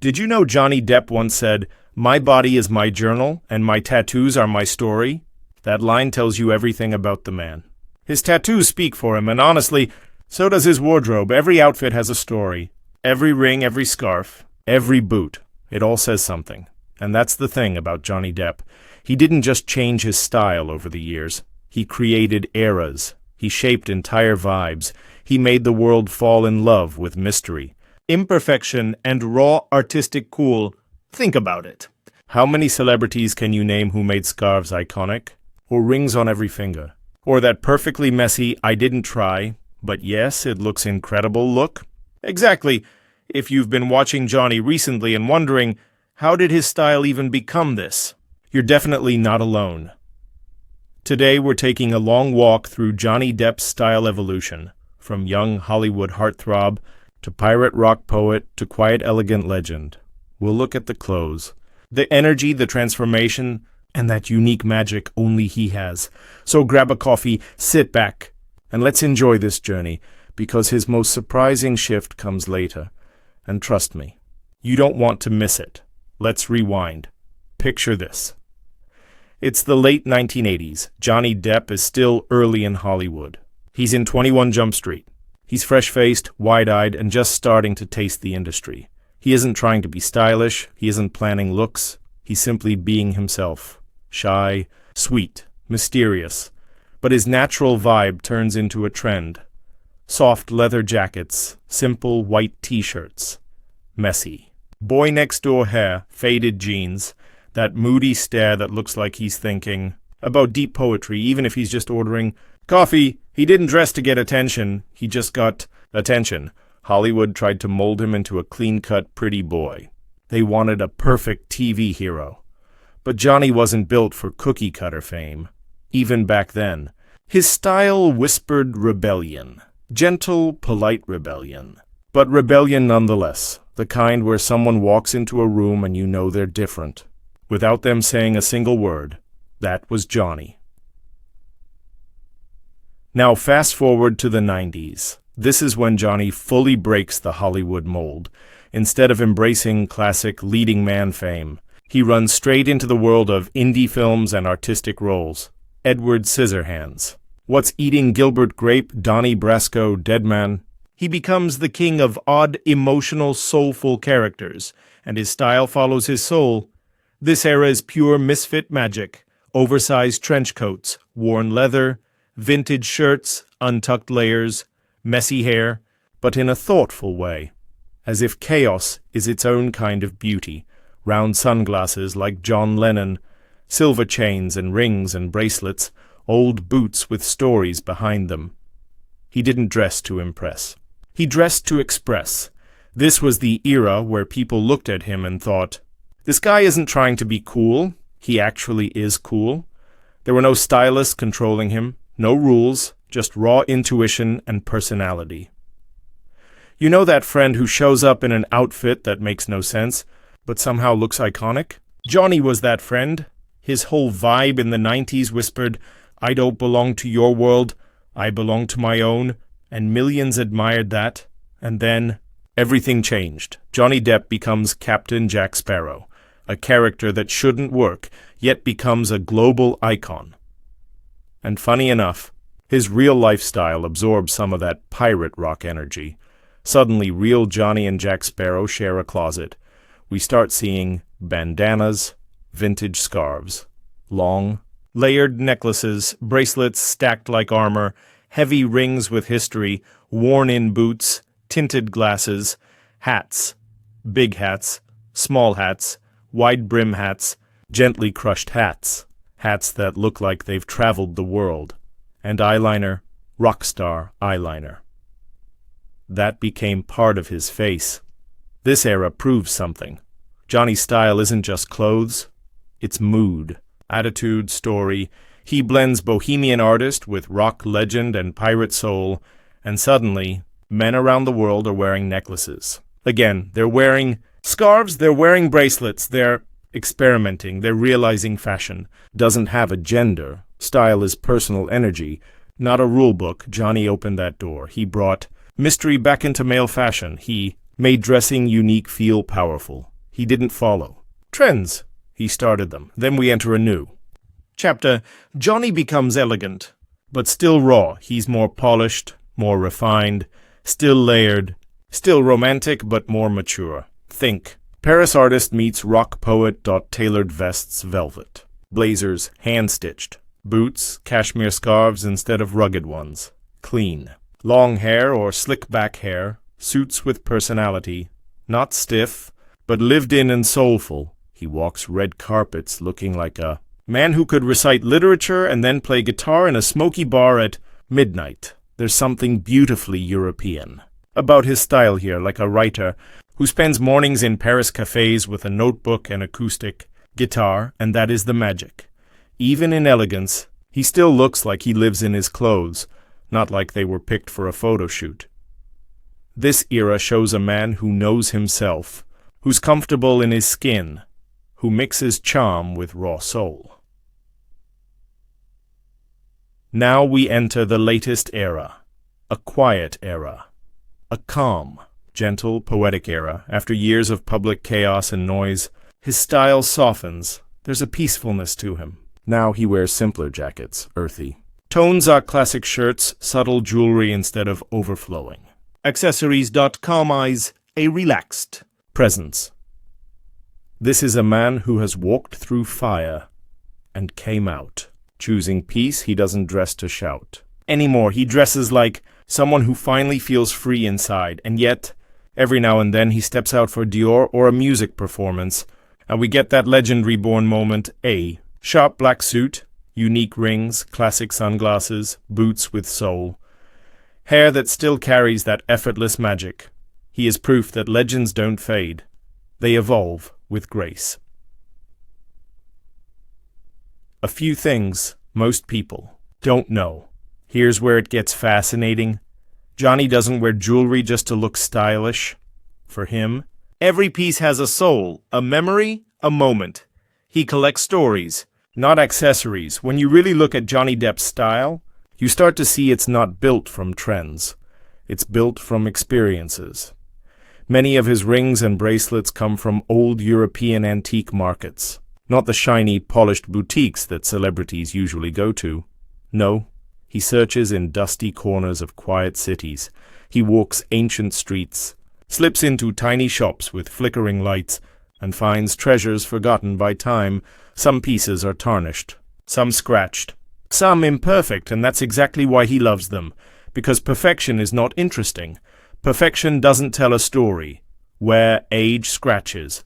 Did you know Johnny Depp once said, "My body is my journal, and my tattoos are my story"? That line tells you everything about the man. His tattoos speak for him, and honestly, so does his wardrobe. Every outfit has a story. Every ring, every scarf, every boot. It all says something. And that's the thing about Johnny Depp. He didn't just change his style over the years. He created eras. He shaped entire vibes. He made the world fall in love with mystery, imperfection, and raw artistic cool. Think about it. How many celebrities can you name who made scarves iconic? Or rings on every finger? Or that perfectly messy, "I didn't try, but yes, it looks incredible" look? Exactly. If you've been watching Johnny recently and wondering, how did his style even become this? You're definitely not alone. Today we're taking a long walk through Johnny Depp's style evolution, from young Hollywood heartthrob to pirate rock poet to quiet elegant legend. We'll look at the clothes, the energy, the transformation, and that unique magic only he has. So grab a coffee, sit back, and let's enjoy this journey, because his most surprising shift comes later. And trust me, you don't want to miss it. Let's rewind. Picture this. It's the late 1980s. Johnny Depp is still early in Hollywood. He's in 21 Jump Street. He's fresh-faced, wide-eyed, and just starting to taste the industry. He isn't trying to be stylish. He isn't planning looks. He's simply being himself. Shy, sweet, mysterious. But his natural vibe turns into a trend. Soft leather jackets, simple white t-shirts. Messy. Boy next door hair, faded jeans, that moody stare that looks like he's thinking about deep poetry, even if he's just ordering coffee. He didn't dress to get attention, he just got attention. Hollywood tried to mold him into a clean-cut, pretty boy. They wanted a perfect TV hero. But Johnny wasn't built for cookie-cutter fame, even back then. His style whispered rebellion. Gentle, polite rebellion. But rebellion nonetheless, the kind where someone walks into a room and you know they're different, without them saying a single word. That was Johnny. Now fast forward to the 90s. This is when Johnny fully breaks the Hollywood mold. Instead of embracing classic leading man fame, he runs straight into the world of indie films and artistic roles. Edward Scissorhands. What's Eating Gilbert Grape, Donnie Brasco, Deadman? He becomes the king of odd, emotional, soulful characters, and his style follows his soul. This era is pure misfit magic. Oversized trench coats, worn leather, vintage shirts, untucked layers, messy hair, but in a thoughtful way, as if chaos is its own kind of beauty. Round sunglasses like John Lennon, silver chains and rings and bracelets, old boots with stories behind them. He didn't dress to impress. He dressed to express. This was the era where people looked at him and thought, this guy isn't trying to be cool, he actually is cool. There were no stylists controlling him, no rules, just raw intuition and personality. You know that friend who shows up in an outfit that makes no sense, but somehow looks iconic? Johnny was that friend. His whole vibe in the 90s whispered, "I don't belong to your world, I belong to my own," and millions admired that. And then, everything changed. Johnny Depp becomes Captain Jack Sparrow, a character that shouldn't work, yet becomes a global icon. And funny enough, his real lifestyle absorbs some of that pirate rock energy. Suddenly, real Johnny and Jack Sparrow share a closet. We start seeing bandanas, vintage scarves, long, layered necklaces, bracelets stacked like armor, heavy rings with history, worn-in boots, tinted glasses, hats, big hats, small hats, wide-brim hats, gently crushed hats, hats that look like they've traveled the world, and eyeliner, Rockstar eyeliner. That became part of his face. This era proves something. Johnny's style isn't just clothes, it's mood, attitude, story. He blends bohemian artist with rock legend and pirate soul, and suddenly, men around the world are wearing necklaces. Again, they're wearing scarves, they're wearing bracelets, they're experimenting, they're realizing fashion doesn't have a gender. Style is personal energy, not a rule book. Johnny opened that door. He brought mystery back into male fashion. He made dressing unique feel powerful. he didn't follow. Trends, he started them. Then we enter a new chapter. Johnny becomes elegant, but still raw. He's more polished, more refined, still layered, still romantic, but more mature. Think Paris artist meets rock poet. Tailored vests, velvet. Blazers, hand-stitched. Boots, cashmere scarves instead of rugged ones. Clean. Long hair or slick-back hair. Suits with personality. Not stiff, but lived in and soulful. He walks red carpets looking like a man who could recite literature and then play guitar in a smoky bar at midnight. There's something beautifully European about his style here, like a writer who spends mornings in Paris cafes with a notebook and acoustic guitar, and that is the magic. Even in elegance, he still looks like he lives in his clothes, not like they were picked for a photo shoot. This era shows a man who knows himself, who's comfortable in his skin, who mixes charm with raw soul. Now we enter the latest era, a quiet era, a calm, gentle, poetic era. After years of public chaos and noise, his style softens. There's a peacefulness to him. Now he wears simpler jackets, earthy. Tones are classic shirts, subtle jewelry instead of overflowing. Accessories.com eyes a relaxed presence. This is a man who has walked through fire and came out. Choosing peace, he doesn't dress to shout anymore. He dresses like someone who finally feels free inside, and yet every now and then he steps out for Dior or a music performance, and we get that legend reborn moment. A sharp black suit, unique rings, classic sunglasses, boots with soul, hair that still carries that effortless magic. He is proof that legends don't fade. They evolve with grace. A few things most people don't know. Here's where it gets fascinating. Johnny doesn't wear jewelry just to look stylish. For him, every piece has a soul, a memory, a moment. He collects stories, not accessories. When you really look at Johnny Depp's style, you start to see it's not built from trends. It's built from experiences. Many of his rings and bracelets come from old European antique markets, not the shiny, polished boutiques that celebrities usually go to. No, he searches in dusty corners of quiet cities. He walks ancient streets, slips into tiny shops with flickering lights, and finds treasures forgotten by time. Some pieces are tarnished, some scratched, some imperfect, and that's exactly why he loves them, because perfection is not interesting. Perfection doesn't tell a story. Wear, age, scratches.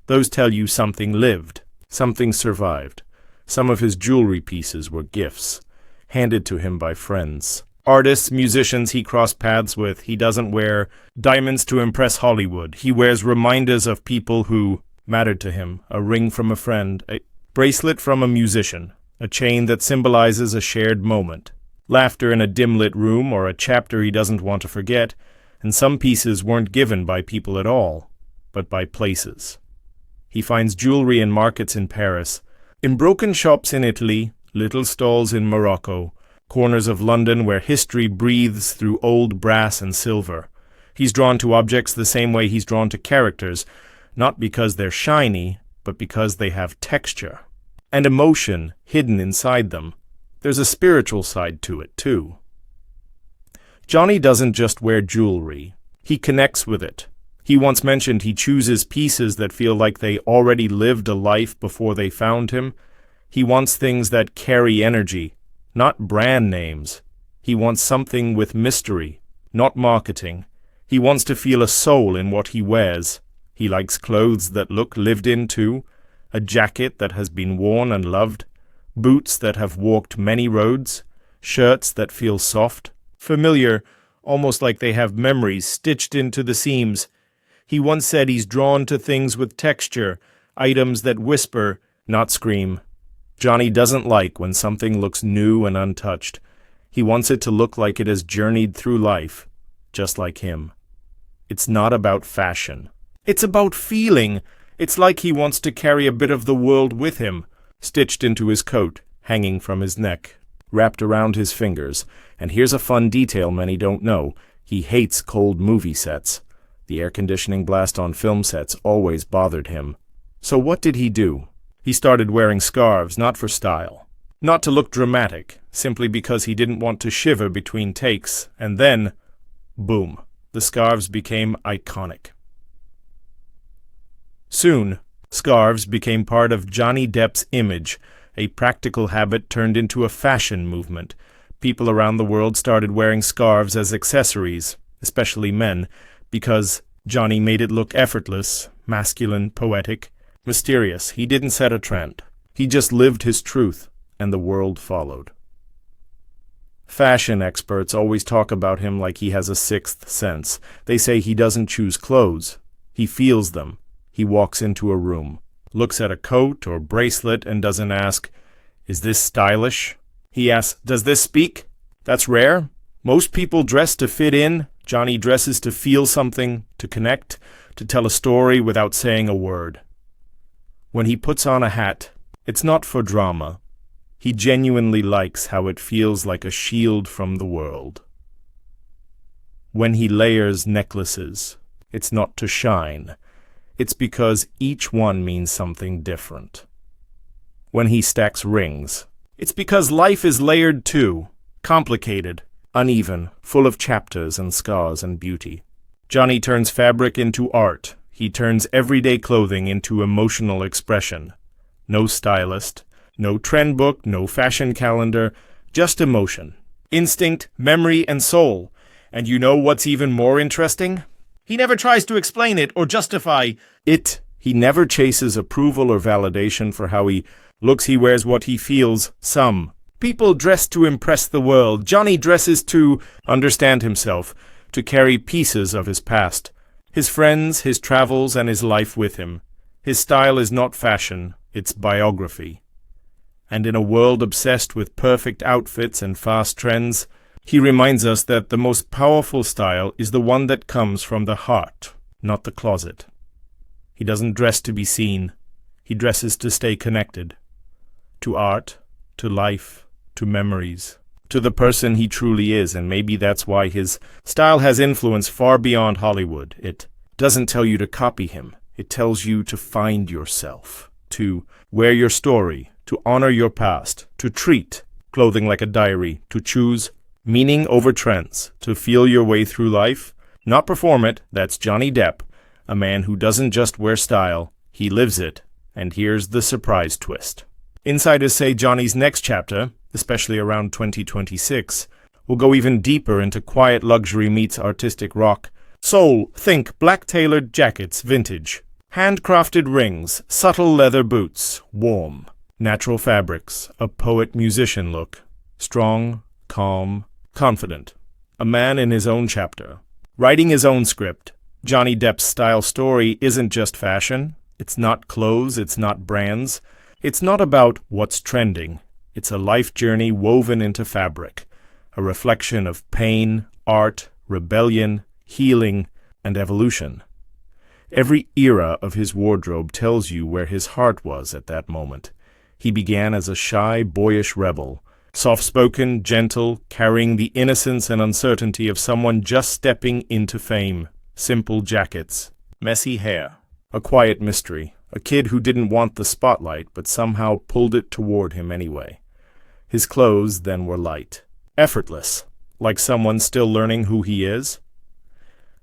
Those tell you something lived, something survived. Some of his jewelry pieces were gifts, handed to him by friends. Artists, musicians he crossed paths with. He doesn't wear diamonds to impress Hollywood. He wears reminders of people who mattered to him. A ring from a friend, a bracelet from a musician, a chain that symbolizes a shared moment, laughter in a dim-lit room, or a chapter he doesn't want to forget. And some pieces weren't given by people at all, but by places. He finds jewelry in markets in Paris, in broken shops in Italy, little stalls in Morocco, corners of London where history breathes through old brass and silver. He's drawn to objects the same way he's drawn to characters, not because they're shiny, but because they have texture and emotion hidden inside them. There's a spiritual side to it, too. Johnny doesn't just wear jewelry. He connects with it. He once mentioned he chooses pieces that feel like they already lived a life before they found him. He wants things that carry energy, not brand names. He wants something with mystery, not marketing. He wants to feel a soul in what he wears. He likes clothes that look lived in too, a jacket that has been worn and loved, boots that have walked many roads, shirts that feel soft, familiar, almost like they have memories stitched into the seams. He once said he's drawn to things with texture, items that whisper, not scream. Johnny doesn't like when something looks new and untouched. He wants it to look like it has journeyed through life, just like him. It's not about fashion. It's about feeling. It's like he wants to carry a bit of the world with him, stitched into his coat, hanging from his neck, wrapped around his fingers. And here's a fun detail many don't know. He hates cold movie sets. The air conditioning blast on film sets always bothered him. So what did he do? He started wearing scarves, not for style, not to look dramatic, simply because he didn't want to shiver between takes, and then, boom, the scarves became iconic. Soon, scarves became part of Johnny Depp's image, a practical habit turned into a fashion movement. People around the world started wearing scarves as accessories, especially men, because Johnny made it look effortless, masculine, poetic, mysterious. He didn't set a trend. He just lived his truth, and the world followed. Fashion experts always talk about him like he has a sixth sense. They say he doesn't choose clothes. He feels them. He walks into a room, looks at a coat or bracelet and doesn't ask, "Is this stylish?" He asks, "Does this speak?" That's rare. Most people dress to fit in. Johnny dresses to feel something, to connect, to tell a story without saying a word. When he puts on a hat, it's not for drama. He genuinely likes how it feels like a shield from the world. When he layers necklaces, it's not to shine. It's because each one means something different. When he stacks rings, it's because life is layered too, complicated, uneven, full of chapters and scars and beauty. Johnny turns fabric into art. He turns everyday clothing into emotional expression. No stylist, no trend book, no fashion calendar, just emotion, instinct, memory, and soul. And you know what's even more interesting? He never tries to explain it or justify it. He never chases approval or validation for how he looks. He wears what he feels. Some people dress to impress the world. Johnny dresses to understand himself, to carry pieces of his past, his friends, his travels, and his life with him. His style is not fashion, it's biography. And in a world obsessed with perfect outfits and fast trends, he reminds us that the most powerful style is the one that comes from the heart, not the closet. He doesn't dress to be seen. He dresses to stay connected. To art, to life, to memories, to the person he truly is, and maybe that's why his style has influence far beyond Hollywood. It doesn't tell you to copy him. It tells you to find yourself, to wear your story, to honor your past, to treat clothing like a diary, to choose meaning over trends, to feel your way through life, not perform it. That's Johnny Depp, a man who doesn't just wear style, he lives it. And here's the surprise twist. Insiders say Johnny's next chapter, especially around 2026, will go even deeper into quiet luxury meets artistic rock. Soul, think black tailored jackets, vintage, handcrafted rings, subtle leather boots, warm, natural fabrics, a poet-musician look, strong, calm, confident, a man in his own chapter, writing his own script. Johnny Depp's style story isn't just fashion. It's not clothes, it's not brands. It's not about what's trending. It's a life journey woven into fabric, a reflection of pain, art, rebellion, healing, and evolution. Every era of his wardrobe tells you where his heart was at that moment. He began as a shy, boyish rebel, soft-spoken, gentle, carrying the innocence and uncertainty of someone just stepping into fame. Simple jackets, messy hair, a quiet mystery, a kid who didn't want the spotlight but somehow pulled it toward him anyway. His clothes then were light, effortless, like someone still learning who he is.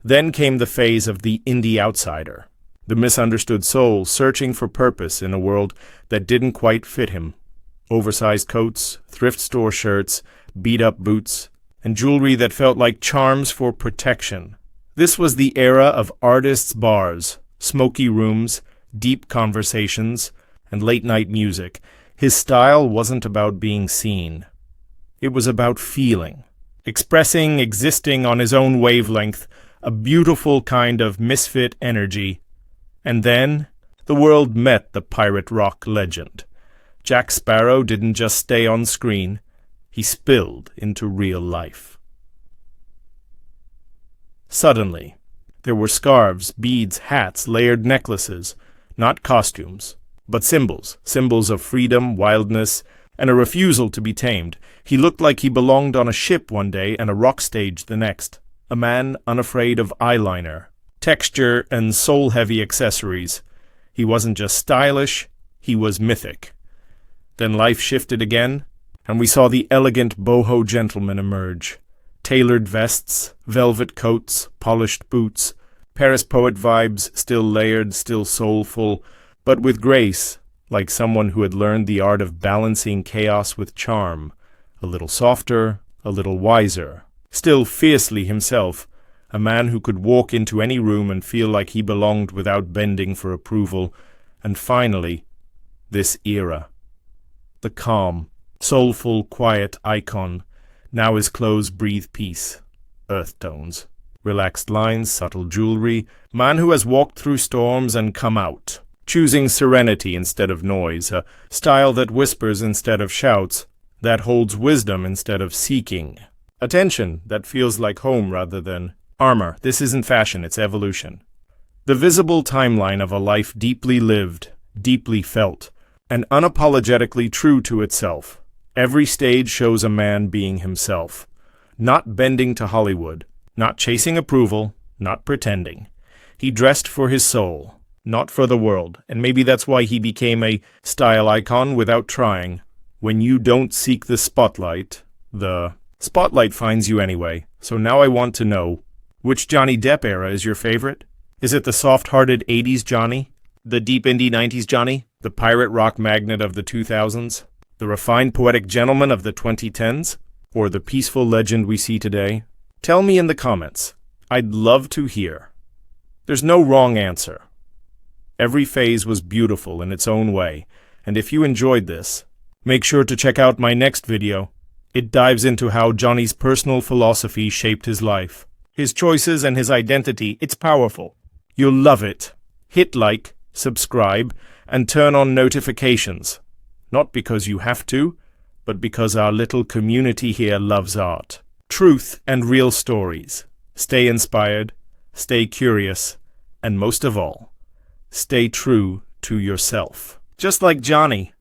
Then came the phase of the indie outsider, the misunderstood soul searching for purpose in a world that didn't quite fit him. Oversized coats, thrift store shirts, beat-up boots, and jewelry that felt like charms for protection. This was the era of artists' bars, smoky rooms, deep conversations, and late-night music. His style wasn't about being seen. It was about feeling, expressing, existing on his own wavelength, a beautiful kind of misfit energy. And then, the world met the pirate rock legend. Jack Sparrow didn't just stay on screen, he spilled into real life. Suddenly, there were scarves, beads, hats, layered necklaces, not costumes, but symbols of freedom, wildness, and a refusal to be tamed. He looked like he belonged on a ship one day and a rock stage the next, a man unafraid of eyeliner, texture, and soul-heavy accessories. He wasn't just stylish, he was mythic. Then life shifted again, and we saw the elegant boho gentleman emerge. Tailored vests, velvet coats, polished boots, Paris poet vibes, still layered, still soulful, but with grace, like someone who had learned the art of balancing chaos with charm. A little softer, a little wiser. Still fiercely himself, a man who could walk into any room and feel like he belonged without bending for approval. And finally, this era. The calm, soulful, quiet icon. Now his clothes breathe peace. Earth tones. Relaxed lines, subtle jewelry. Man who has walked through storms and come out. Choosing serenity instead of noise. A style that whispers instead of shouts. That holds wisdom instead of seeking. Attention that feels like home rather than armor. This isn't fashion, it's evolution. The visible timeline of a life deeply lived, deeply felt, and unapologetically true to itself. Every stage shows a man being himself. Not bending to Hollywood. Not chasing approval, not pretending. He dressed for his soul, not for the world, and maybe that's why he became a style icon without trying. When you don't seek the spotlight finds you anyway. So now I want to know, which Johnny Depp era is your favorite? Is it the soft-hearted 80s Johnny? The deep indie 90s Johnny? The pirate rock magnate of the 2000s? The refined poetic gentleman of the 2010s? Or the peaceful legend we see today? Tell me in the comments. I'd love to hear. There's no wrong answer. Every phase was beautiful in its own way, and if you enjoyed this, make sure to check out my next video. It dives into how Johnny's personal philosophy shaped his life. His choices and his identity, it's powerful. You'll love it. Hit like, subscribe, and turn on notifications. Not because you have to, but because our little community here loves art. Truth and real stories. Stay inspired, stay curious, and most of all, stay true to yourself. Just like Johnny.